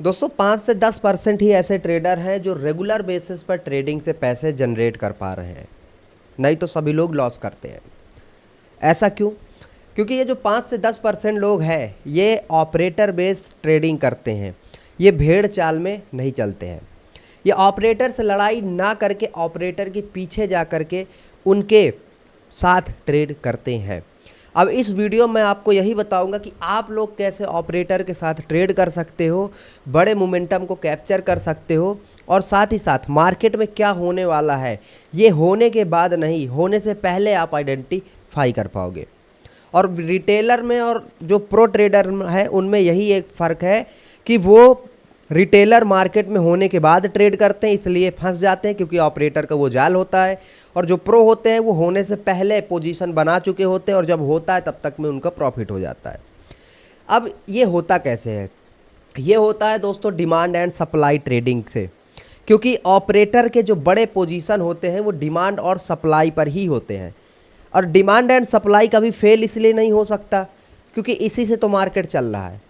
दोस्तों 5 से 10% ही ऐसे ट्रेडर हैं जो रेगुलर बेसिस पर ट्रेडिंग से पैसे जनरेट कर पा रहे हैं, नहीं तो सभी लोग लॉस करते हैं। ऐसा क्यों? क्योंकि ये जो 5 से 10% लोग हैं ये ऑपरेटर बेस्ड ट्रेडिंग करते हैं, ये भेड़ चाल में नहीं चलते हैं। ये ऑपरेटर से लड़ाई ना करके ऑपरेटर के पीछे जा कर के उनके साथ ट्रेड करते हैं। अब इस वीडियो में आपको यही बताऊंगा कि आप लोग कैसे ऑपरेटर के साथ ट्रेड कर सकते हो, बड़े मोमेंटम को कैप्चर कर सकते हो और साथ ही साथ मार्केट में क्या होने वाला है ये होने के बाद नहीं, होने से पहले आप आइडेंटिफाई कर पाओगे। और रिटेलर में और जो प्रो ट्रेडर है उनमें यही एक फ़र्क है कि वो रिटेलर मार्केट में होने के बाद ट्रेड करते हैं, इसलिए फंस जाते हैं क्योंकि ऑपरेटर का वो जाल होता है। और जो प्रो होते हैं वो होने से पहले पोजीशन बना चुके होते हैं और जब होता है तब तक में उनका प्रॉफिट हो जाता है। अब ये होता कैसे है? ये होता है दोस्तों डिमांड एंड सप्लाई ट्रेडिंग से, क्योंकि ऑपरेटर के जो बड़े पोजीशन होते हैं वो डिमांड और सप्लाई पर ही होते हैं। और डिमांड एंड सप्लाई कभी फेल इसलिए नहीं हो सकता क्योंकि इसी से तो मार्केट चल रहा है।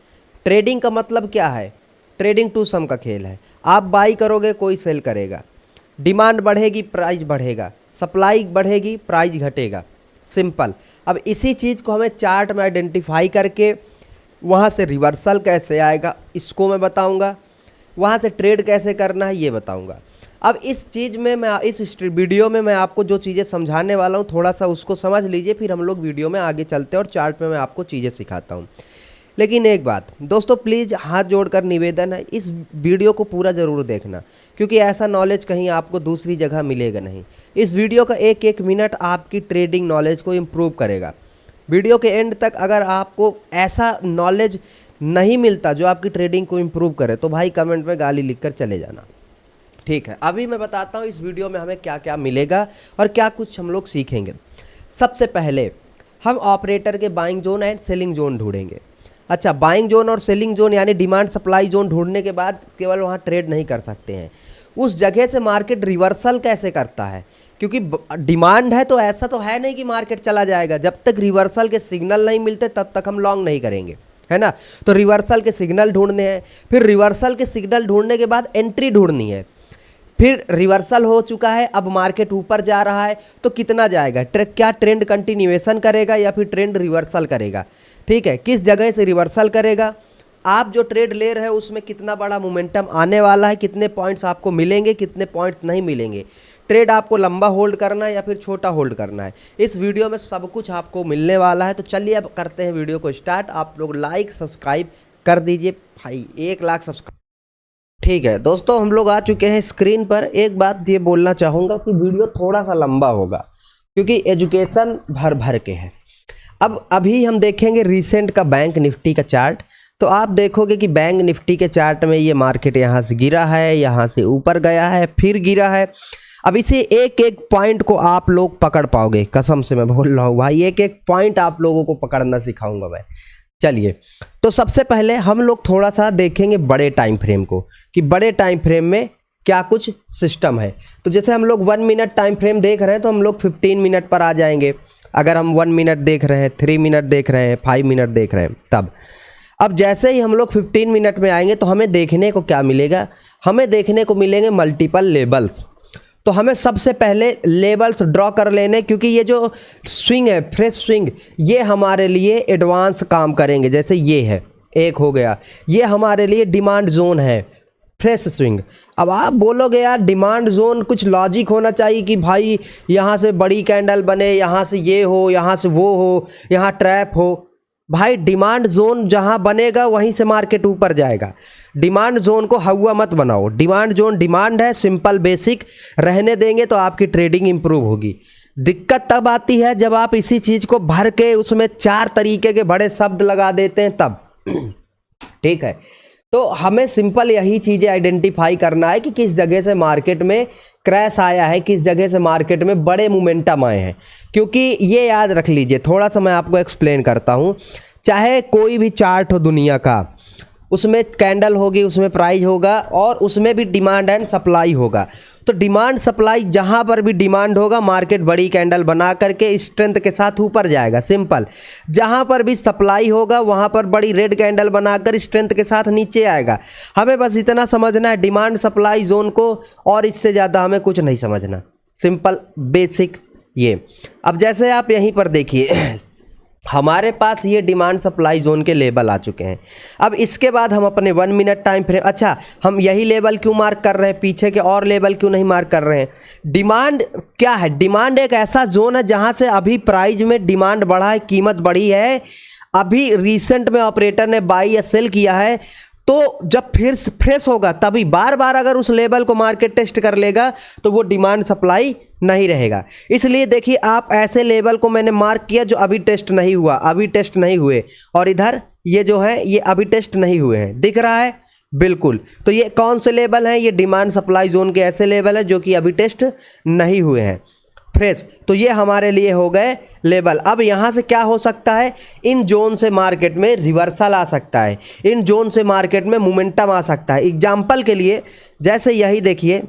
ट्रेडिंग का मतलब क्या है? ट्रेडिंग टू सम का खेल है। आप बाई करोगे, कोई सेल करेगा, डिमांड बढ़ेगी, प्राइस बढ़ेगा, सप्लाई बढ़ेगी, प्राइस घटेगा, सिंपल। अब इसी चीज़ को हमें चार्ट में आइडेंटिफाई करके वहाँ से रिवर्सल कैसे आएगा इसको मैं बताऊँगा, वहाँ से ट्रेड कैसे करना है ये बताऊँगा। अब इस चीज़ में मैं इस वीडियो में मैं आपको जो चीज़ें समझाने वाला हूँ थोड़ा सा उसको समझ लीजिए, फिर हम लोग वीडियो में आगे चलते हैं और चार्ट में मैं आपको चीज़ें सिखाता हूँ। लेकिन एक बात दोस्तों, प्लीज़ हाथ जोड़कर निवेदन है, इस वीडियो को पूरा ज़रूर देखना क्योंकि ऐसा नॉलेज कहीं आपको दूसरी जगह मिलेगा नहीं। इस वीडियो का एक एक मिनट आपकी ट्रेडिंग नॉलेज को इम्प्रूव करेगा। वीडियो के एंड तक अगर आपको ऐसा नॉलेज नहीं मिलता जो आपकी ट्रेडिंग को इम्प्रूव करे तो भाई कमेंट में गाली लिख कर चले जाना, ठीक है। अभी मैं बताता हूँ इस वीडियो में हमें क्या क्या मिलेगा और क्या कुछ हम लोग सीखेंगे। सबसे पहले हम ऑपरेटर के buying zone and selling zone ढूंढेंगे। अच्छा, बाइंग जोन और सेलिंग जोन यानी डिमांड सप्लाई जोन ढूंढने के बाद केवल वहाँ ट्रेड नहीं कर सकते हैं, उस जगह से मार्केट रिवर्सल कैसे करता है, क्योंकि डिमांड है तो ऐसा तो है नहीं कि मार्केट चला जाएगा। जब तक रिवर्सल के सिग्नल नहीं मिलते तब तक हम लॉन्ग नहीं करेंगे, है ना। तो रिवर्सल के सिग्नल ढूंढने हैं, फिर रिवर्सल के सिग्नल ढूंढने के बाद एंट्री ढूंढनी है। फिर रिवर्सल हो चुका है, अब मार्केट ऊपर जा रहा है तो कितना जाएगा, क्या ट्रेंड कंटिन्यूएशन करेगा या फिर ट्रेंड रिवर्सल करेगा, ठीक है। किस जगह से रिवर्सल करेगा, आप जो ट्रेड ले रहे हो उसमें कितना बड़ा मोमेंटम आने वाला है, कितने पॉइंट्स आपको मिलेंगे, कितने पॉइंट्स नहीं मिलेंगे, ट्रेड आपको लंबा होल्ड करना है या फिर छोटा होल्ड करना है। इस वीडियो में सब कुछ आपको मिलने वाला है। तो चलिए अब करते हैं वीडियो को स्टार्ट। आप लोग लाइक सब्सक्राइब कर दीजिए भाई, 1 लाख सब्सक्राइब, ठीक है। दोस्तों हम लोग आ चुके हैं स्क्रीन पर। एक बात ये बोलना चाहूँगा कि वीडियो थोड़ा सा लंबा होगा क्योंकि एजुकेशन भर भर के है। अब अभी हम देखेंगे रिसेंट का बैंक निफ्टी का चार्ट। तो आप देखोगे कि बैंक निफ्टी के चार्ट में ये मार्केट यहाँ से गिरा है, यहाँ से ऊपर गया है, फिर गिरा है। अब इसे एक एक पॉइंट को आप लोग पकड़ पाओगे, कसम से मैं बोल रहा हूँ भाई, एक एक पॉइंट आप लोगों को पकड़ना सिखाऊंगा मैं। चलिए, तो सबसे पहले हम लोग थोड़ा सा देखेंगे बड़े टाइम फ्रेम को कि बड़े टाइम फ्रेम में क्या कुछ सिस्टम है। तो जैसे हम लोग 1 मिनट टाइम फ्रेम देख रहे हैं तो हम लोग 15 मिनट पर आ जाएंगे। अगर हम 1 मिनट देख रहे हैं, 3 मिनट देख रहे हैं, 5 मिनट देख रहे हैं तब। अब जैसे ही हम लोग 15 मिनट में आएंगे तो हमें देखने को क्या मिलेगा, हमें देखने को मिलेंगे मल्टीपल लेबल्स। तो हमें सबसे पहले लेवल्स ड्रॉ कर लेने, क्योंकि ये जो स्विंग है, फ्रेश स्विंग, ये हमारे लिए एडवांस काम करेंगे। जैसे ये है, एक हो गया, ये हमारे लिए डिमांड जोन है, फ्रेश स्विंग। अब आप बोलोगे यार डिमांड जोन कुछ लॉजिक होना चाहिए कि भाई यहाँ से बड़ी कैंडल बने, यहाँ से ये हो, यहाँ से वो हो, यहाँ ट्रैप हो। भाई डिमांड जोन जहाँ बनेगा वहीं से मार्केट ऊपर जाएगा। डिमांड जोन को हवा मत बनाओ। डिमांड जोन डिमांड है, सिंपल बेसिक रहने देंगे तो आपकी ट्रेडिंग इंप्रूव होगी। दिक्कत तब आती है जब आप इसी चीज़ को भर के उसमें 4 तरीके के बड़े शब्द लगा देते हैं तब, ठीक है। तो हमें सिंपल यही चीज़ें आइडेंटिफाई करना है कि किस जगह से मार्केट में क्रैश आया है, किस जगह से मार्केट में बड़े मोमेंटम आए हैं। क्योंकि ये याद रख लीजिए, थोड़ा सा मैं आपको एक्सप्लेन करता हूँ। चाहे कोई भी चार्ट हो दुनिया का, उसमें कैंडल होगी, उसमें प्राइस होगा और उसमें भी डिमांड एंड सप्लाई होगा। तो डिमांड सप्लाई जहां पर भी डिमांड होगा मार्केट बड़ी कैंडल बना करके स्ट्रेंथ के साथ ऊपर जाएगा, सिंपल। जहां पर भी सप्लाई होगा वहां पर बड़ी रेड कैंडल बनाकर स्ट्रेंथ के साथ नीचे आएगा। हमें बस इतना समझना है डिमांड सप्लाई जोन को, और इससे ज़्यादा हमें कुछ नहीं समझना, सिंपल बेसिक ये। अब जैसे आप यहीं पर देखिए हमारे पास ये डिमांड सप्लाई जोन के लेवल आ चुके हैं। अब इसके बाद हम अपने 1 मिनट टाइम फ्रेम, अच्छा हम यही लेवल क्यों मार्क कर रहे हैं, पीछे के और लेवल क्यों नहीं मार्क कर रहे हैं? डिमांड क्या है? डिमांड एक ऐसा जोन है जहां से अभी प्राइस में डिमांड बढ़ा है, कीमत बढ़ी है, अभी रिसेंट में ऑपरेटर ने बाई या सेल किया है, तो जब फिर फ्रेश होगा तभी बार बार अगर उस लेवल को मार्केट टेस्ट कर लेगा तो वो डिमांड सप्लाई नहीं रहेगा। इसलिए देखिए आप ऐसे लेवल को मैंने मार्क किया जो अभी टेस्ट नहीं हुआ, अभी टेस्ट नहीं हुए, और इधर ये जो है ये अभी टेस्ट नहीं हुए हैं, दिख रहा है बिल्कुल। तो ये कौन से लेवल हैं? ये डिमांड सप्लाई जोन के ऐसे लेवल है जो कि अभी टेस्ट नहीं हुए हैं फ्रेश। तो ये हमारे लिए हो गए लेवल। अब यहाँ से क्या हो सकता है? इन जोन से मार्केट में रिवर्सल आ सकता है, इन जोन से मार्केट में मोमेंटम आ सकता है। एग्जाम्पल के लिए जैसे यही देखिए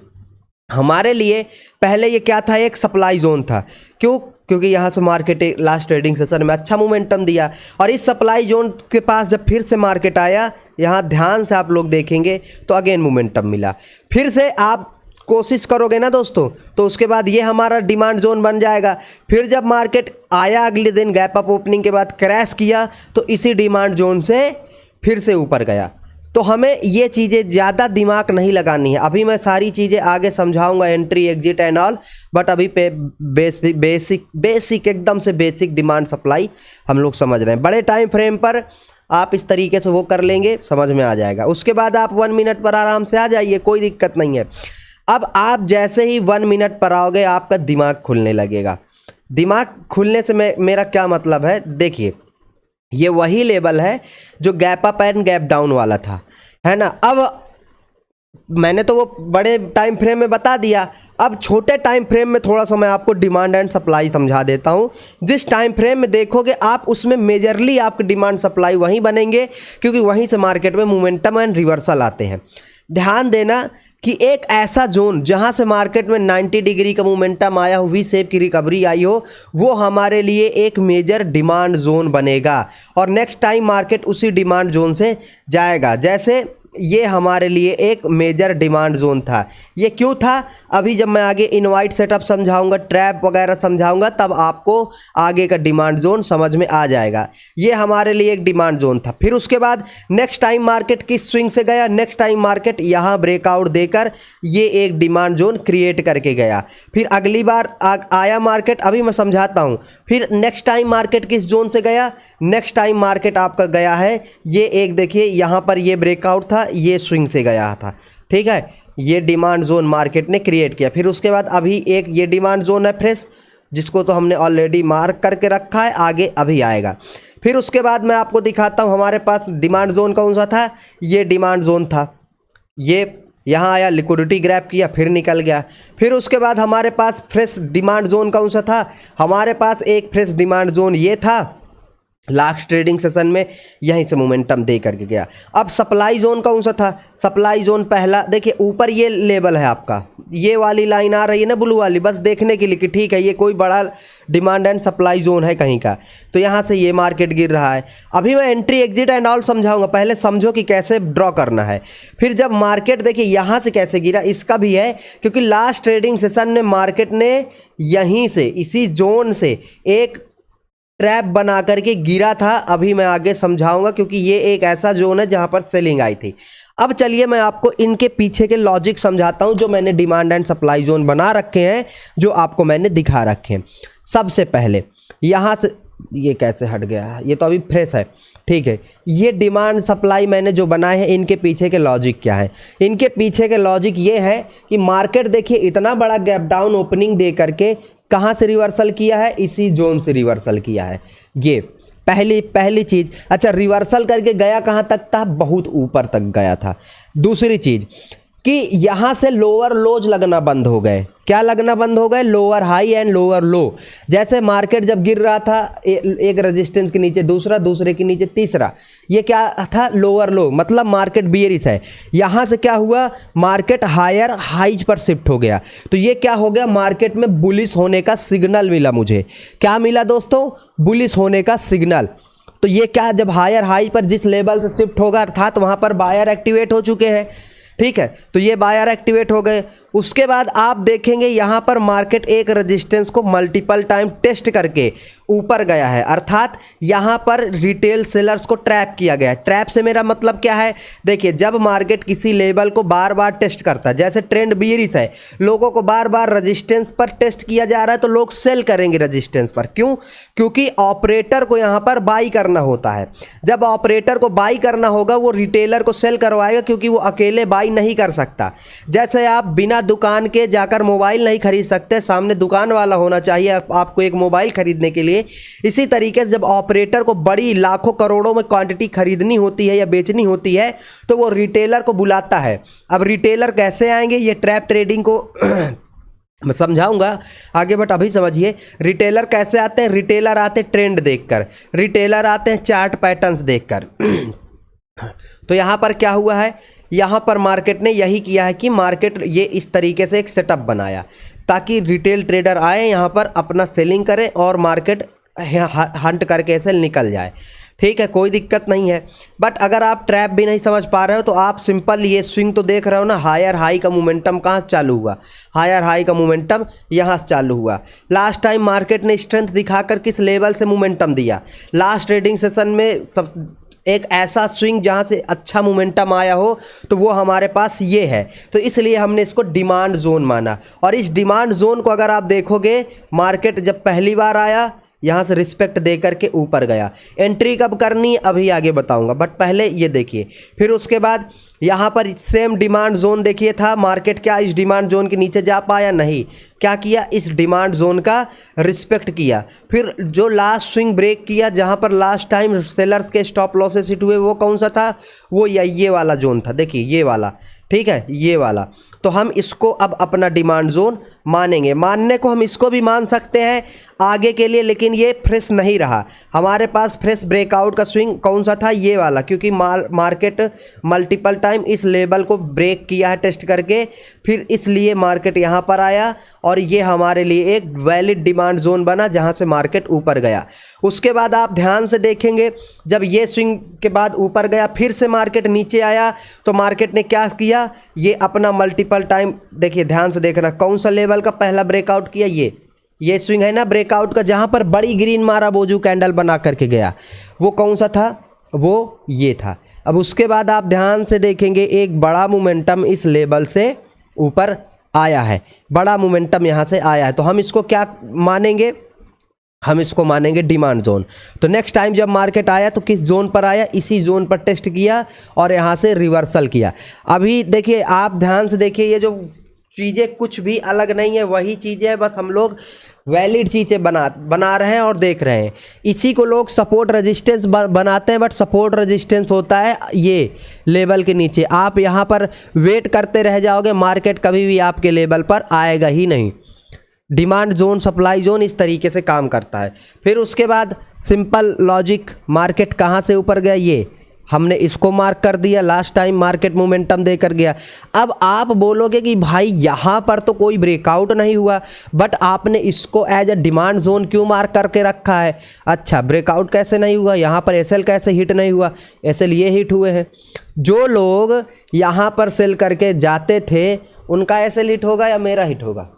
हमारे लिए पहले ये क्या था? एक सप्लाई जोन था। क्यों? क्योंकि यहाँ से मार्केट लास्ट ट्रेडिंग सेशन में अच्छा मोमेंटम दिया, और इस सप्लाई जोन के पास जब फिर से मार्केट आया, यहाँ ध्यान से आप लोग देखेंगे तो अगेन मोमेंटम मिला। फिर से आप कोशिश करोगे ना दोस्तों तो उसके बाद ये हमारा डिमांड जोन बन जाएगा। फिर जब मार्केट आया अगले दिन गैप अप ओपनिंग के बाद क्रैश किया तो इसी डिमांड जोन से फिर से ऊपर गया। तो हमें ये चीज़ें ज़्यादा दिमाग नहीं लगानी है। अभी मैं सारी चीज़ें आगे समझाऊंगा, entry exit and all, but अभी पे बेसिक एकदम से बेसिक डिमांड सप्लाई हम लोग समझ रहे हैं। बड़े टाइम फ्रेम पर आप इस तरीके से वो कर लेंगे, समझ में आ जाएगा। उसके बाद आप 1 मिनट पर आराम से आ जाइए, कोई दिक्कत नहीं है। अब आप जैसे ही 1 मिनट पर आओगे आपका दिमाग खुलने लगेगा। दिमाग खुलने से मेरा क्या मतलब है? देखिए ये वही लेवल है जो gap up and gap down वाला था, है ना। अब मैंने तो वो बड़े टाइम फ्रेम में बता दिया, अब छोटे टाइम फ्रेम में थोड़ा सा मैं आपको डिमांड एंड सप्लाई समझा देता हूँ। जिस टाइम फ्रेम में देखोगे आप उसमें मेजरली आपके डिमांड सप्लाई वहीं बनेंगे, क्योंकि वहीं से मार्केट में मोमेंटम एंड रिवर्सल आते हैं। ध्यान देना कि एक ऐसा जोन जहां से मार्केट में 90 डिग्री का मोमेंटम आया हो, वी शेप की रिकवरी आई हो, वो हमारे लिए एक मेजर डिमांड जोन बनेगा, और नेक्स्ट टाइम मार्केट उसी डिमांड जोन से जाएगा। जैसे ये हमारे लिए एक मेजर डिमांड जोन था। ये क्यों था? अभी जब मैं आगे इनवाइट सेटअप समझाऊंगा, ट्रैप वगैरह समझाऊंगा, तब आपको आगे का डिमांड जोन समझ में आ जाएगा। ये हमारे लिए एक डिमांड जोन था। फिर उसके बाद नेक्स्ट टाइम मार्केट किस स्विंग से गया? नेक्स्ट टाइम मार्केट यहाँ ब्रेकआउट देकर ये एक डिमांड जोन क्रिएट करके गया। फिर अगली बार आया मार्केट, अभी मैं समझाता हूँ। फिर नेक्स्ट टाइम मार्केट किस जोन से गया? नेक्स्ट टाइम मार्केट आपका गया है ये एक, देखिए यहाँ पर ये ब्रेकआउट था, ये स्विंग से गया था, ठीक है। ये डिमांड जोन मार्केट ने क्रिएट किया। फिर उसके बाद अभी एक ये डिमांड जोन है फ्रेश, जिसको तो हमने ऑलरेडी मार्क करके रखा है, आगे अभी आएगा। फिर उसके बाद मैं आपको दिखाता हूँ हमारे पास डिमांड जोन कौन सा था। ये डिमांड जोन था, ये यहाँ आया, लिक्विडिटी ग्रैब किया, फिर निकल गया। फिर उसके बाद हमारे पास फ्रेश डिमांड जोन कौन सा था? हमारे पास एक फ्रेश डिमांड जोन ये था, लास्ट ट्रेडिंग सेशन में यहीं से मोमेंटम दे करके गया। अब सप्लाई जोन कौन सा था? सप्लाई जोन पहला, देखिए ऊपर ये लेवल है आपका, ये वाली लाइन आ रही है ना ब्लू वाली, बस देखने के लिए कि ठीक है ये कोई बड़ा डिमांड एंड सप्लाई जोन है कहीं का। तो यहाँ से ये मार्केट गिर रहा है। अभी मैं एंट्री एग्जिट एंड ऑल समझाऊंगा, पहले समझो कि कैसे ड्रॉ करना है। फिर जब मार्केट देखिए यहाँ से कैसे गिरा, इसका भी है, क्योंकि लास्ट ट्रेडिंग सेशन में मार्केट ने यहीं से इसी जोन से एक ट्रैप बना करके गिरा था। अभी मैं आगे समझाऊंगा, क्योंकि ये एक ऐसा जोन है जहां पर सेलिंग आई थी। अब चलिए मैं आपको इनके पीछे के लॉजिक समझाता हूं, जो मैंने डिमांड एंड सप्लाई जोन बना रखे हैं, जो आपको मैंने दिखा रखे हैं। सबसे पहले यहां से ये कैसे हट गया, ये तो अभी फ्रेश है, ठीक है। ये डिमांड सप्लाई मैंने जो बनाए हैं, इनके पीछे के लॉजिक क्या है? इनके पीछे के लॉजिक ये है कि मार्केट देखिए इतना बड़ा गैप डाउन ओपनिंग दे करके कहाँ से रिवर्सल किया है? इसी जोन से रिवर्सल किया है। ये पहली चीज़। अच्छा, रिवर्सल करके गया कहाँ तक था? बहुत ऊपर तक गया था। दूसरी चीज़, कि यहां से लोअर लोज लगना बंद हो गए। क्या लगना बंद हो गए? लोअर हाई एंड लोअर लो। जैसे मार्केट जब गिर रहा था एक रेजिस्टेंस के नीचे दूसरा, दूसरे के नीचे तीसरा, ये क्या था? लोअर लो, मतलब मार्केट बियरिश है। यहां से क्या हुआ? मार्केट हायर हाइज पर शिफ्ट हो गया। तो ये क्या हो गया? मार्केट में बुलिश होने का सिग्नल मिला मुझे। क्या मिला दोस्तों? बुलिश होने का सिग्नल। तो ये क्या, जब हायर हाई पर जिस लेवल से शिफ्ट होगा अर्थात वहां पर बायर एक्टिवेट हो चुके हैं। ठीक है, तो ये बायर एक्टिवेट हो गए। उसके बाद आप देखेंगे यहां पर मार्केट एक रेजिस्टेंस को मल्टीपल टाइम टेस्ट करके ऊपर गया है, अर्थात यहां पर रिटेल सेलर्स को ट्रैप किया गया है। ट्रैप से मेरा मतलब क्या है? देखिए, जब मार्केट किसी लेवल को बार बार टेस्ट करता है, जैसे ट्रेंड बियरिश है, लोगों को बार बार रेजिस्टेंस पर टेस्ट किया जा रहा है, तो लोग सेल करेंगे रेजिस्टेंस पर। क्यों? क्योंकि ऑपरेटर को यहां पर बाई करना होता है। जब ऑपरेटर को बाई करना होगा, वो रिटेलर को सेल करवाएगा, क्योंकि वो अकेले बाई नहीं कर सकता। जैसे आप बिना दुकान के जाकर मोबाइल नहीं खरीद सकते, सामने दुकान वाला होना चाहिए आपको एक मोबाइल खरीदने के लिए। इसी तरीके से जब ऑपरेटर को बड़ी लाखों करोड़ों में क्वांटिटी खरीदनी होती है या बेचनी होती है, तो वो रिटेलर को बुलाता है। अब रिटेलर कैसे आएंगे? ये ट्रैप ट्रेडिंग को मैं समझाऊंगा आगे, बट अभी समझिए रिटेलर कैसे आते हैं। रिटेलर आते हैं ट्रेंड देखकर, रिटेलर आते हैं चार्ट पैटर्न्स देखकर। तो यहाँ पर क्या हुआ है? यहाँ पर मार्केट ने यही किया है कि मार्केट ये इस तरीके से एक सेटअप बनाया ताकि रिटेल ट्रेडर आए यहाँ पर अपना सेलिंग करें और मार्केट हंट करके ऐसे निकल जाए। ठीक है, कोई दिक्कत नहीं है। बट अगर आप ट्रैप भी नहीं समझ पा रहे हो तो आप सिंपल ये स्विंग तो देख रहे हो ना, हायर हाई का मोमेंटम कहाँ से चालू हुआ? हायर हाई का मोमेंटम यहाँ से चालू हुआ। लास्ट टाइम मार्केट ने स्ट्रेंथ दिखाकर किस लेवल से मोमेंटम दिया? लास्ट ट्रेडिंग सेशन में सब एक ऐसा स्विंग जहां से अच्छा मोमेंटम आया हो, तो वो हमारे पास ये है। तो इसलिए हमने इसको डिमांड जोन माना। और इस डिमांड जोन को अगर आप देखोगे, मार्केट जब पहली बार आया यहाँ से रिस्पेक्ट दे करके ऊपर गया। एंट्री कब करनी अभी आगे बताऊंगा, बट पहले ये देखिए। फिर उसके बाद यहाँ पर सेम डिमांड जोन देखिए था, मार्केट क्या इस डिमांड जोन के नीचे जा पाया? नहीं। क्या किया? इस डिमांड जोन का रिस्पेक्ट किया। फिर जो लास्ट स्विंग ब्रेक किया, जहाँ पर लास्ट टाइम सेलर्स के स्टॉप लॉसेस हिट हुए, वो कौन सा था? वो ये वाला जोन था। देखिए ये वाला, ठीक है, ये वाला। तो हम इसको अब अपना डिमांड जोन मानेंगे। मानने को हम इसको भी मान सकते हैं आगे के लिए, लेकिन ये फ्रेश नहीं रहा। हमारे पास फ्रेश ब्रेकआउट का स्विंग कौन सा था? ये वाला, क्योंकि मार्केट मल्टीपल टाइम इस लेवल को ब्रेक किया है टेस्ट करके, फिर इसलिए मार्केट यहाँ पर आया और ये हमारे लिए एक वैलिड डिमांड जोन बना जहाँ से मार्केट ऊपर गया। उसके बाद आप ध्यान से देखेंगे, जब ये स्विंग के बाद ऊपर गया, फिर से मार्केट नीचे आया, तो मार्केट ने क्या किया? ये अपना मल्टीपल टाइम, देखिए ध्यान से देखना, कौन सा लेवल का पहला ब्रेकआउट किया? ये स्विंग है ना ब्रेकआउट का, जहां पर बड़ी ग्रीन मारा बोजू कैंडल बना करके गया, वो कौन सा था? वो ये था। अब उसके बाद आप ध्यान से देखेंगे, एक बड़ा मोमेंटम इस लेवल से ऊपर आया है, बड़ा मोमेंटम यहाँ से आया है। तो हम इसको क्या मानेंगे? हम इसको मानेंगे डिमांड जोन। तो नेक्स्ट टाइम जब मार्केट आया तो किस जोन पर आया? इसी जोन पर टेस्ट किया और यहाँ से रिवर्सल किया। अभी देखिए, आप ध्यान से देखिए, ये जो चीज़ें कुछ भी अलग नहीं है, वही चीज़ें हैं, बस हम लोग वैलिड चीज़ें बना रहे हैं और देख रहे हैं। इसी को लोग सपोर्ट रेजिस्टेंस बनाते हैं, बट सपोर्ट रेजिस्टेंस होता है ये लेवल के नीचे। आप यहाँ पर वेट करते रह जाओगे, मार्केट कभी भी आपके लेवल पर आएगा ही नहीं। डिमांड जोन, सप्लाई जोन इस तरीके से काम करता है। फिर उसके बाद सिंपल लॉजिक, मार्केट कहाँ से ऊपर गया? ये हमने इसको मार्क कर दिया, लास्ट टाइम मार्केट मोमेंटम देकर गया। अब आप बोलोगे कि भाई यहाँ पर तो कोई ब्रेकआउट नहीं हुआ, बट आपने इसको एज अ डिमांड जोन क्यों मार्क करके रखा है? अच्छा, ब्रेकआउट कैसे नहीं हुआ? यहाँ पर एसएल कैसे हिट नहीं हुआ? एसएल ये हिट हुए हैं। जो लोग यहाँ पर सेल करके जाते थे, उनका एसएल हिट होगा या मेरा हिट होगा?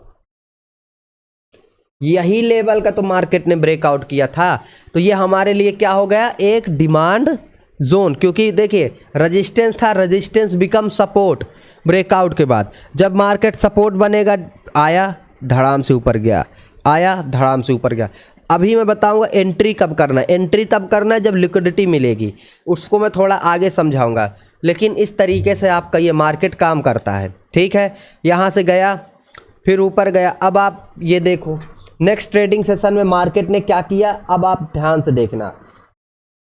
यही लेवल का तो मार्केट ने ब्रेकआउट किया था। तो ये हमारे लिए क्या हो गया? एक डिमांड जोन। क्योंकि देखिए रेजिस्टेंस था, रेजिस्टेंस बिकम सपोर्ट ब्रेकआउट के बाद। जब मार्केट सपोर्ट बनेगा, आया धड़ाम से ऊपर गया, आया धड़ाम से ऊपर गया। अभी मैं बताऊंगा एंट्री कब करना है। एंट्री तब करना है जब लिक्विडिटी मिलेगी, उसको मैं थोड़ा आगे समझाऊंगा। लेकिन इस तरीके से आपका ये मार्केट काम करता है। ठीक है, यहाँ से गया, फिर ऊपर गया। अब आप ये देखो, नेक्स्ट ट्रेडिंग सेशन में मार्केट ने क्या किया, अब आप ध्यान से देखना।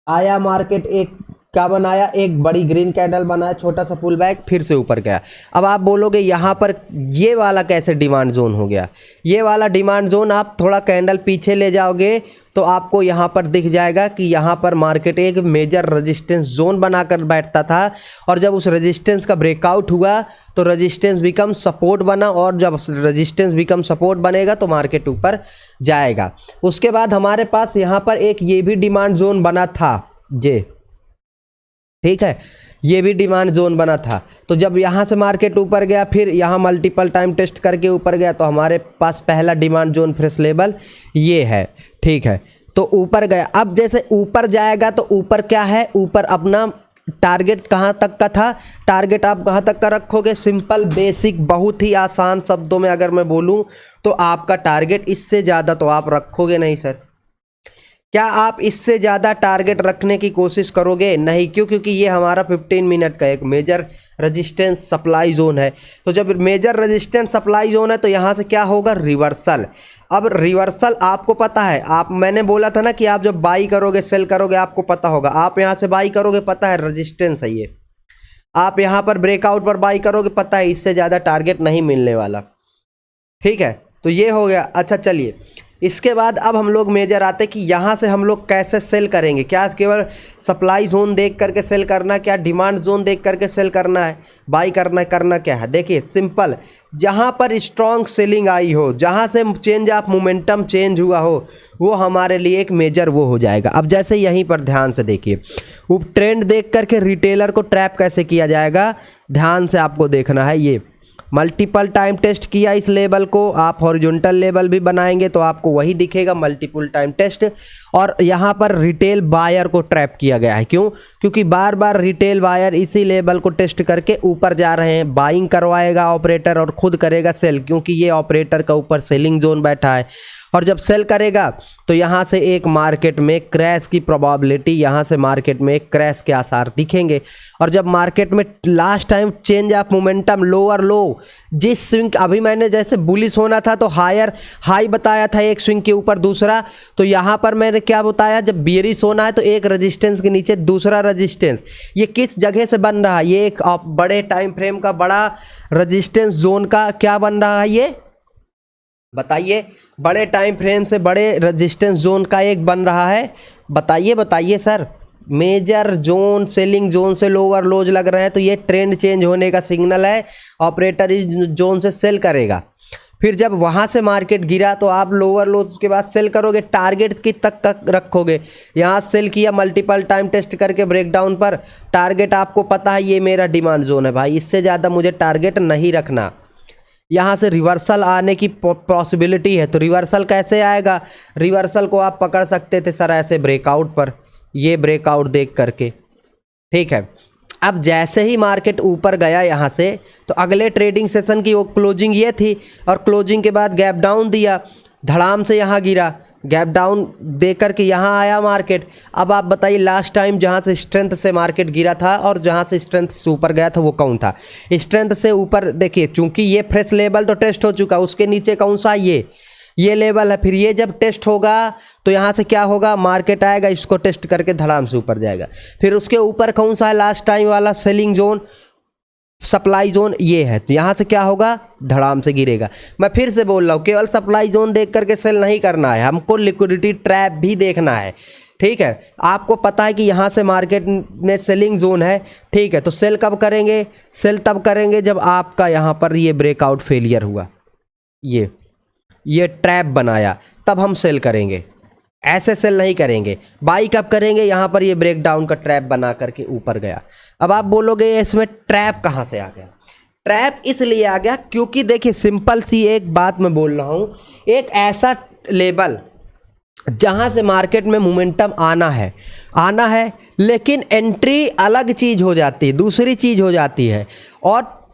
आया मार्केट एक क्या बनाया, एक बड़ी ग्रीन कैंडल बनाया, छोटा सा पुल बैक, फिर से ऊपर गया। अब आप बोलोगे यहाँ पर ये वाला कैसे डिमांड जोन हो गया। ये वाला डिमांड जोन आप थोड़ा कैंडल पीछे ले जाओगे तो आपको यहाँ पर दिख जाएगा कि यहाँ पर मार्केट एक मेजर रेजिस्टेंस जोन बनाकर बैठता था, और जब उस रेजिस्टेंस का ब्रेकआउट हुआ तो रेजिस्टेंस बिकम सपोर्ट बना, और जब रेजिस्टेंस बिकम सपोर्ट बनेगा तो मार्केट ऊपर जाएगा। उसके बाद हमारे पास यहाँ पर एक ये भी डिमांड जोन बना था, ये ठीक है, ये भी डिमांड जोन बना था। तो जब यहाँ से मार्केट ऊपर गया, फिर यहाँ मल्टीपल टाइम टेस्ट करके ऊपर गया, तो हमारे पास पहला डिमांड जोन फ्रेश लेवल ये है, ठीक है। तो ऊपर गया, अब जैसे ऊपर जाएगा तो ऊपर क्या है, ऊपर अपना टारगेट कहाँ तक का था, टारगेट आप कहाँ तक का रखोगे, सिंपल बेसिक बहुत ही आसान शब्दों में अगर मैं बोलूँ तो आपका टारगेट इससे ज़्यादा तो आप रखोगे नहीं सर। क्या आप इससे ज़्यादा टारगेट रखने की कोशिश करोगे? नहीं। क्यों? क्योंकि ये हमारा 15 मिनट का एक मेजर रेजिस्टेंस सप्लाई जोन है। तो जब मेजर रेजिस्टेंस सप्लाई जोन है तो यहाँ से क्या होगा, रिवर्सल। अब रिवर्सल आपको पता है, मैंने बोला था ना कि आप जब बाई करोगे सेल करोगे आपको पता होगा। आप यहाँ से बाई करोगे, पता है रेजिस्टेंस है ये, आप यहाँ पर ब्रेकआउट पर बाई करोगे, पता है इससे ज़्यादा टारगेट नहीं मिलने वाला, ठीक है। तो ये हो गया। अच्छा चलिए, इसके बाद अब हम लोग मेजर आते कि यहाँ से हम लोग कैसे सेल करेंगे। क्या केवल सप्लाई जोन देख करके सेल करना, क्या डिमांड जोन देख करके सेल करना है, बाई करना क्या है। देखिए सिंपल, जहाँ पर स्ट्रॉन्ग सेलिंग आई हो, जहाँ से चेंज ऑफ मोमेंटम चेंज हुआ हो, वो हमारे लिए एक मेजर वो हो जाएगा। अब जैसे यहीं पर ध्यान से देखिए, वो ट्रेंड देख करके रिटेलर को ट्रैप कैसे किया जाएगा, ध्यान से आपको देखना है। ये मल्टीपल टाइम टेस्ट किया इस लेवल को, आप हॉरिजॉन्टल लेवल भी बनाएंगे तो आपको वही दिखेगा, मल्टीपल टाइम टेस्ट। और यहाँ पर रिटेल बायर को ट्रैप किया गया है। क्यों? क्योंकि बार बार रिटेल बायर इसी लेवल को टेस्ट करके ऊपर जा रहे हैं। बाइंग करवाएगा ऑपरेटर और खुद करेगा सेल, क्योंकि ये ऑपरेटर का ऊपर सेलिंग जोन बैठा है। और जब सेल करेगा तो यहाँ से एक मार्केट में क्रैश की प्रोबेबिलिटी, यहाँ से मार्केट में एक क्रैश के आसार दिखेंगे। और जब मार्केट में last time change of momentum lower लो, जिस स्विंग अभी मैंने जैसे बुलिश होना था तो हायर हाई बताया था एक स्विंग के ऊपर दूसरा, तो यहाँ पर मैंने क्या बताया, जब बियरिश होना है तो एक रेजिस्टेंस के नीचे दूसरा रेजिस्टेंस। ये किस जगह से बन रहा है, ये एक बड़े टाइम फ्रेम का बड़ा रेजिस्टेंस जोन का क्या बन रहा है, ये बताइए। बड़े टाइम फ्रेम से बड़े रेजिस्टेंस जोन का एक बन रहा है, बताइए sir. Major zone selling zone से लोअर लोज लग रहे हैं तो ये ट्रेंड चेंज होने का सिग्नल है, ऑपरेटर इस जोन से सेल करेगा। फिर जब वहाँ से मार्केट गिरा तो आप लोअर लोज के बाद सेल करोगे, टारगेट की तक रखोगे। यहाँ सेल किया मल्टीपल टाइम टेस्ट करके ब्रेकडाउन पर, टारगेट आपको पता है ये मेरा डिमांड जोन है भाई, इससे ज़्यादा मुझे टारगेट नहीं रखना। यहाँ से रिवर्सल आने की पॉसिबिलिटी है, तो रिवर्सल कैसे आएगा, रिवर्सल को आप पकड़ सकते थे सर ऐसे ब्रेकआउट पर, ये ब्रेकआउट देख करके, ठीक है। अब जैसे ही मार्केट ऊपर गया यहाँ से, तो अगले ट्रेडिंग सेशन की वो क्लोजिंग ये थी, और क्लोजिंग के बाद गैप डाउन दिया, धड़ाम से यहाँ गिरा, गैप डाउन दे करके यहाँ आया मार्केट। अब आप बताइए लास्ट टाइम जहाँ से स्ट्रेंथ से मार्केट गिरा था और जहाँ से स्ट्रेंथ से ऊपर गया था वो कौन था, स्ट्रेंथ से ऊपर देखिए, चूंकि ये फ्रेश लेवल तो टेस्ट हो चुका, उसके नीचे कौन सा ये लेवल है। फिर ये जब टेस्ट होगा तो यहाँ से क्या होगा, मार्केट आएगा, इसको टेस्ट करके धड़ाम से ऊपर जाएगा। फिर उसके ऊपर कौन सा है, लास्ट टाइम वाला सेलिंग जोन सप्लाई जोन ये है, तो यहाँ से क्या होगा, धड़ाम से गिरेगा। मैं फिर से बोल रहा हूँ, केवल सप्लाई जोन देख करके सेल नहीं करना है, हमको लिक्विडिटी ट्रैप भी देखना है, ठीक है। आपको पता है कि यहाँ से मार्केट में सेलिंग जोन है, ठीक है। तो सेल कब करेंगे, सेल तब करेंगे जब आपका यहाँ पर ये ब्रेकआउट फेलियर हुआ, ये ट्रैप बनाया, तब हम सेल करेंगे, ऐसे सेल नहीं करेंगे। बाई कब करेंगे, यहाँ पर ये ब्रेकडाउन का ट्रैप बना करके ऊपर गया। अब आप बोलोगे इसमें ट्रैप कहाँ से आ गया, ट्रैप इसलिए आ गया क्योंकि देखिए सिंपल सी एक बात मैं बोल रहा हूँ, एक ऐसा लेवल जहाँ से मार्केट में मोमेंटम आना है, लेकिन एंट्री अलग चीज़ हो जाती है, दूसरी चीज़ हो जाती है, और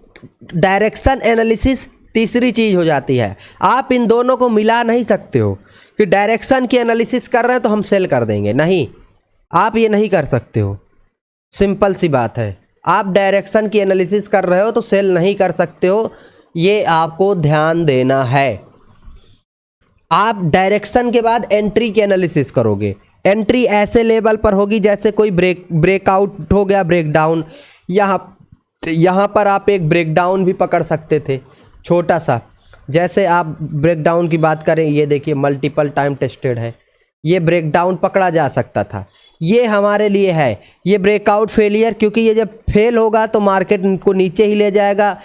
डायरेक्शन एनालिसिस तीसरी चीज़ हो जाती है। आप इन दोनों को मिला नहीं सकते हो कि डायरेक्शन की एनालिसिस कर रहे हैं तो हम सेल कर देंगे, नहीं, आप ये नहीं कर सकते हो। सिंपल सी बात है, आप डायरेक्शन की एनालिसिस कर रहे हो तो सेल नहीं कर सकते हो, ये आपको ध्यान देना है। आप डायरेक्शन के बाद एंट्री की एनालिसिस करोगे, एंट्री ऐसे लेवल पर होगी जैसे कोई ब्रेकआउट हो गया, ब्रेकडाउन। यहाँ पर आप एक ब्रेकडाउन भी पकड़ सकते थे छोटा सा। जैसे आप ब्रेकडाउन की बात करें, ये देखिए मल्टीपल टाइम टेस्टेड है, ये ब्रेकडाउन पकड़ा जा सकता था। ये हमारे लिए है ये ब्रेकआउट फेलियर, क्योंकि ये जब फेल होगा तो मार्केट को नीचे ही ले जाएगा।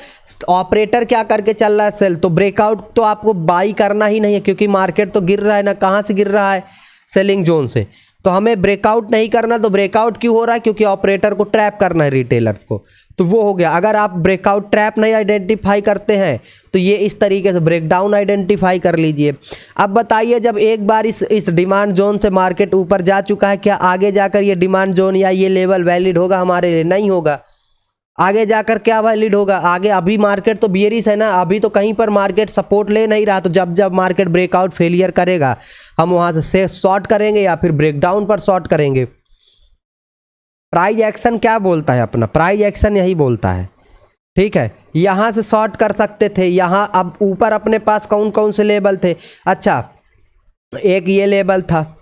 ऑपरेटर क्या करके चल रहा है? सेल। तो ब्रेकआउट तो आपको बाई करना ही नहीं है, क्योंकि मार्केट तो गिर रहा है ना, कहाँ से गिर रहा है? सेलिंग जोन से। तो हमें ब्रेकआउट नहीं करना। तो ब्रेकआउट क्यों हो रहा है? क्योंकि ऑपरेटर को ट्रैप करना है, रिटेलर्स को। तो वो हो गया। अगर आप ब्रेकआउट ट्रैप नहीं आइडेंटिफाई करते हैं तो ये इस तरीके से ब्रेकडाउन आइडेंटिफाई कर लीजिए। अब बताइए, जब एक बार इस डिमांड जोन से मार्केट ऊपर जा चुका है, क्या आगे जाकर ये डिमांड जोन या ये लेवल वैलिड होगा हमारे लिए? नहीं होगा। आगे जाकर क्या वैलिड होगा? आगे अभी मार्केट तो बियरिश है ना, अभी तो कहीं पर मार्केट सपोर्ट ले नहीं रहा। तो जब जब मार्केट ब्रेकआउट फेलियर करेगा, हम वहां से शॉर्ट करेंगे या फिर ब्रेकडाउन पर शॉर्ट करेंगे। प्राइस एक्शन क्या बोलता है अपना? प्राइस एक्शन यही बोलता है, ठीक है। यहां से शॉर्ट कर सकते थे। यहां अब ऊपर अपने पास कौन कौन से लेवल थे? अच्छा, एक ये लेवल था,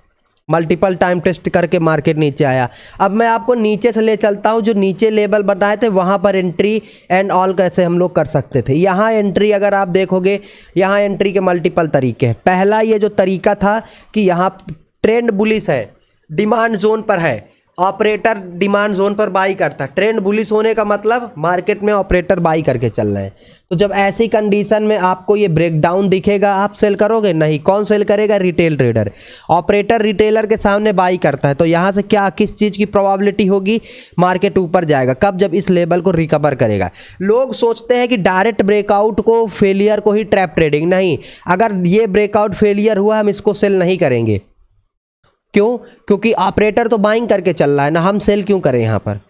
मल्टीपल टाइम टेस्ट करके मार्केट नीचे आया। अब मैं आपको नीचे से ले चलता हूं, जो नीचे लेवल बनाए थे वहां पर एंट्री एंड ऑल कैसे हम लोग कर सकते थे। यहाँ एंट्री अगर आप देखोगे, यहाँ एंट्री के मल्टीपल तरीके हैं। पहला ये जो तरीका था कि यहाँ ट्रेंड बुलिश है, डिमांड जोन पर है, ऑपरेटर डिमांड जोन पर बाई करता है। ट्रेंड बुलिश होने का मतलब मार्केट में ऑपरेटर बाई करके चल रहे हैं। तो जब ऐसी कंडीशन में आपको ये ब्रेकडाउन दिखेगा, आप सेल करोगे? नहीं। कौन सेल करेगा? Retail trader. ऑपरेटर रिटेलर के सामने बाई करता है। तो यहाँ से क्या, किस चीज़ की प्रोबेबिलिटी होगी? मार्केट ऊपर जाएगा। कब? जब इस लेवल को रिकवर करेगा। लोग सोचते हैं कि डायरेक्ट ब्रेकआउट को, फेलियर को ही ट्रैप ट्रेडिंग। नहीं, अगर ये ब्रेकआउट फेलियर हुआ, हम इसको सेल नहीं करेंगे। क्यों? क्योंकि ऑपरेटर तो बाइंग करके चल रहा है ना, हम सेल क्यों करें यहाँ पर?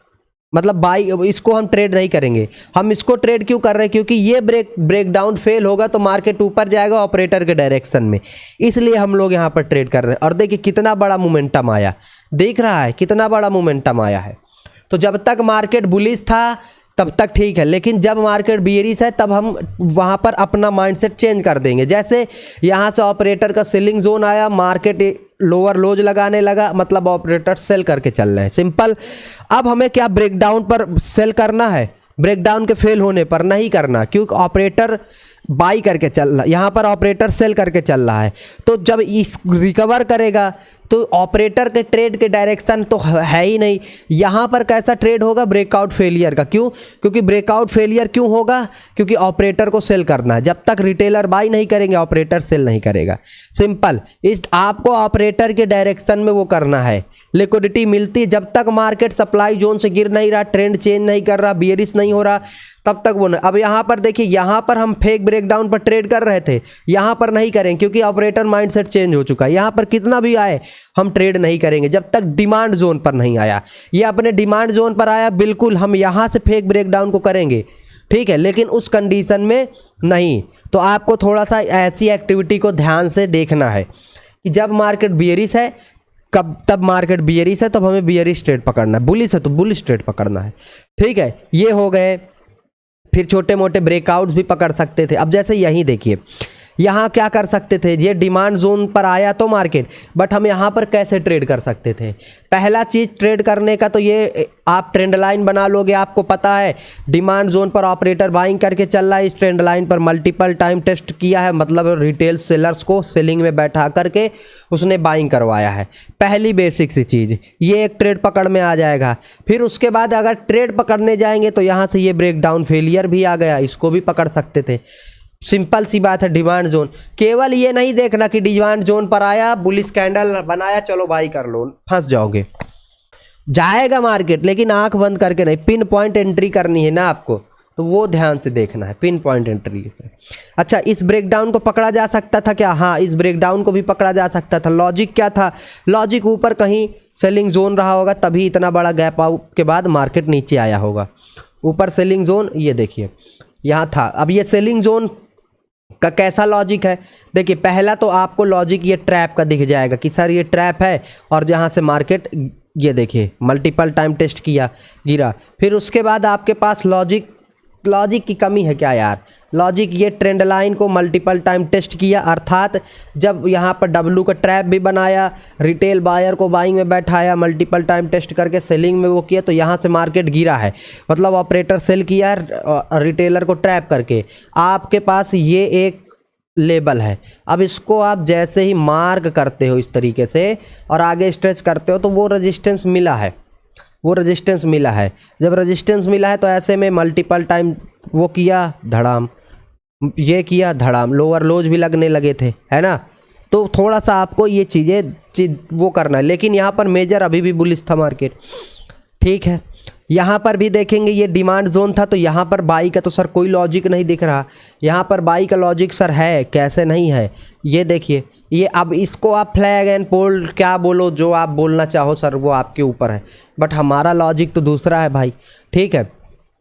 मतलब बाई, इसको हम ट्रेड नहीं करेंगे। हम इसको ट्रेड क्यों कर रहे हैं? क्योंकि ये ब्रेकडाउन फेल होगा तो मार्केट ऊपर जाएगा ऑपरेटर के डायरेक्शन में, इसलिए हम लोग यहाँ पर ट्रेड कर रहे हैं। और देखिए कितना बड़ा मोमेंटम आया, देख रहा है कितना बड़ा मोमेंटम आया है। तो जब तक मार्केट बुलिश था तब तक ठीक है, लेकिन जब मार्केट बियरिश है तब हम वहाँ पर अपना माइंडसेट चेंज कर देंगे। जैसे यहाँ से ऑपरेटर का सेलिंग जोन आया, मार्केट लोअर लोज लगाने लगा, मतलब ऑपरेटर सेल करके चल रहे हैं। सिंपल। अब हमें क्या ब्रेकडाउन पर सेल करना है? ब्रेकडाउन के फेल होने पर नहीं करना, क्योंकि ऑपरेटर बाई करके चल रहा है, यहाँ पर ऑपरेटर सेल करके चल रहा है। तो जब इस रिकवर करेगा तो ऑपरेटर के ट्रेड के डायरेक्शन तो है ही नहीं। यहाँ पर कैसा ट्रेड होगा? ब्रेकआउट फेलियर का। क्यों? क्योंकि ब्रेकआउट फेलियर क्यों होगा? क्योंकि ऑपरेटर को सेल करना है। जब तक रिटेलर बाई नहीं करेंगे, ऑपरेटर सेल नहीं करेगा। सिंपल। इस आपको ऑपरेटर के डायरेक्शन में वो करना है। लिक्विडिटी मिलती है जब तक मार्केट सप्लाई जोन से गिर नहीं रहा, ट्रेंड चेंज नहीं कर रहा, बियरिश नहीं हो रहा, तब तक वो नहीं। अब यहाँ पर देखिए, यहाँ पर हम फेक ब्रेकडाउन पर ट्रेड कर रहे थे, यहाँ पर नहीं करेंगे क्योंकि ऑपरेटर माइंडसेट चेंज हो चुका है। यहाँ पर कितना भी आए हम ट्रेड नहीं करेंगे जब तक डिमांड जोन पर नहीं आया। ये अपने डिमांड जोन पर आया, बिल्कुल हम यहाँ से फेक ब्रेकडाउन को करेंगे, ठीक है, लेकिन उस कंडीशन में नहीं। तो आपको थोड़ा सा ऐसी एक्टिविटी को ध्यान से देखना है कि जब मार्केट बियरिश है, तब मार्केट बियरिश है, तब हमें बियरिश ट्रेड पकड़ना है। बुलिश है तो बुलिश ट्रेड पकड़ना है, ठीक है। ये हो गए। फिर छोटे मोटे ब्रेकआउट्स भी पकड़ सकते थे। अब जैसे यहीं देखिए, यहाँ क्या कर सकते थे? ये डिमांड जोन पर आया तो मार्केट, बट हम यहाँ पर कैसे ट्रेड कर सकते थे? पहला चीज़ ट्रेड करने का तो ये, आप ट्रेंड लाइन बना लोगे। आपको पता है डिमांड जोन पर ऑपरेटर बाइंग करके चल रहा है, इस ट्रेंड लाइन पर मल्टीपल टाइम टेस्ट किया है, मतलब रिटेल सेलर्स को सेलिंग में बैठा करके उसने बाइंग करवाया है। पहली बेसिक सी चीज़, ये एक ट्रेड पकड़ में आ जाएगा। फिर उसके बाद अगर ट्रेड पकड़ने जाएंगे तो यहाँ से ये ब्रेकडाउन फेलियर भी आ गया, इसको भी पकड़ सकते थे। सिंपल सी बात है। डिमांड जोन, केवल ये नहीं देखना कि डिमांड जोन पर आया, बुलिश कैंडल बनाया, चलो बाई कर लो, फंस जाओगे। जाएगा मार्केट, लेकिन आंख बंद करके नहीं, पिन पॉइंट एंट्री करनी है ना आपको, तो वो ध्यान से देखना है, पिन पॉइंट एंट्री से। अच्छा, इस ब्रेकडाउन को पकड़ा जा सकता था क्या? हाँ, इस ब्रेकडाउन को भी पकड़ा जा सकता था। लॉजिक क्या था? लॉजिक ऊपर कहीं सेलिंग जोन रहा होगा, तभी इतना बड़ा गैप आउट के बाद मार्केट नीचे आया होगा। ऊपर सेलिंग जोन, ये देखिए यहाँ था। अब ये सेलिंग जोन का कैसा लॉजिक है? देखिए, पहला तो आपको लॉजिक ये ट्रैप का दिख जाएगा कि सर ये ट्रैप है, और जहाँ से मार्केट, ये देखिए मल्टीपल टाइम टेस्ट किया, गिरा। फिर उसके बाद आपके पास लॉजिक की कमी है क्या यार? लॉजिक ये ट्रेंड लाइन को मल्टीपल टाइम टेस्ट किया, अर्थात जब यहाँ पर डब्लू का ट्रैप भी बनाया, रिटेल बायर को बाइंग में बैठाया, मल्टीपल टाइम टेस्ट करके सेलिंग में वो किया, तो यहाँ से मार्केट गिरा है, मतलब ऑपरेटर सेल किया रिटेलर को ट्रैप करके। आपके पास ये एक लेबल है, अब इसको आप जैसे ही मार्क करते हो इस तरीके से और आगे स्ट्रेच करते हो तो वो रेजिस्टेंस मिला है, वो रेजिस्टेंस मिला है। जब रेजिस्टेंस मिला है तो ऐसे में मल्टीपल टाइम वो किया धड़ाम, ये किया धड़ाम, लोअर लोज भी लगने लगे थे, है ना। तो थोड़ा सा आपको ये चीज़ें वो करना है, लेकिन यहाँ पर मेजर अभी भी बुलिश था मार्केट, ठीक है। यहाँ पर भी देखेंगे ये डिमांड जोन था, तो यहाँ पर बाई का तो सर कोई लॉजिक नहीं दिख रहा। यहाँ पर बाई का लॉजिक सर है, कैसे नहीं है, ये देखिए ये। अब इसको आप फ्लैग एंड पोल क्या बोलो, जो आप बोलना चाहो सर वो आपके ऊपर है, बट हमारा लॉजिक तो दूसरा है भाई, ठीक है।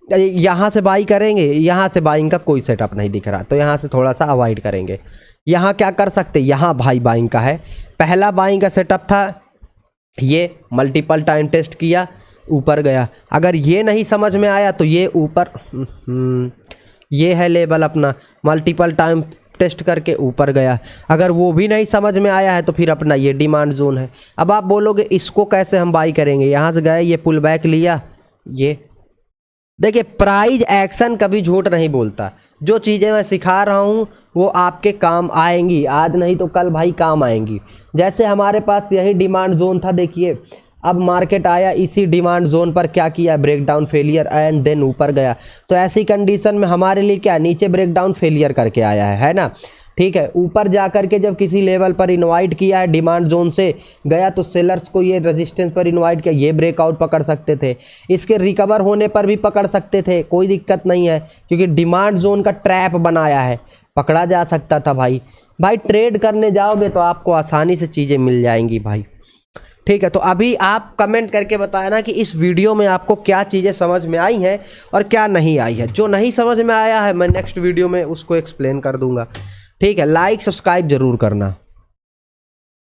यहाँ से बाई करेंगे, यहाँ से बाइंग का कोई सेटअप नहीं दिख रहा, तो यहाँ से थोड़ा सा अवॉइड करेंगे। यहाँ क्या कर सकते, यहाँ भाई बाइंग का है, पहला बाइंग का सेटअप था, ये मल्टीपल टाइम टेस्ट किया, ऊपर गया। अगर ये नहीं समझ में आया तो ये ऊपर ये है लेवल अपना, मल्टीपल टाइम टेस्ट करके ऊपर गया। अगर वो भी नहीं समझ में आया है तो फिर अपना ये डिमांड जोन है। अब आप बोलोगे इसको कैसे हम बाई करेंगे, यहाँ से गए, ये पुल बैक लिया, ये देखिए प्राइज एक्शन कभी झूठ नहीं बोलता। जो चीज़ें मैं सिखा रहा हूँ वो आपके काम आएंगी, आज नहीं तो कल भाई काम आएंगी। जैसे हमारे पास यही डिमांड जोन था, देखिए अब मार्केट आया इसी डिमांड जोन पर, क्या किया, ब्रेकडाउन फेलियर एंड देन ऊपर गया। तो ऐसी कंडीशन में हमारे लिए क्या, नीचे ब्रेकडाउन फेलियर करके आया है ना, ठीक है। ऊपर जा कर के जब किसी लेवल पर इनवाइट किया है, डिमांड जोन से गया, तो सेलर्स को ये रेजिस्टेंस पर इनवाइट किया, ये ब्रेकआउट पकड़ सकते थे, इसके रिकवर होने पर भी पकड़ सकते थे, कोई दिक्कत नहीं है, क्योंकि डिमांड जोन का ट्रैप बनाया है, पकड़ा जा सकता था भाई। ट्रेड करने जाओगे तो आपको आसानी से चीज़ें मिल जाएंगी भाई, ठीक है। तो अभी आप कमेंट करके बताया ना कि इस वीडियो में आपको क्या चीज़ें समझ में आई हैं और क्या नहीं आई है। जो नहीं समझ में आया है मैं नेक्स्ट वीडियो में उसको एक्सप्लेन कर दूंगा, ठीक है। लाइक सब्सक्राइब ज़रूर करना।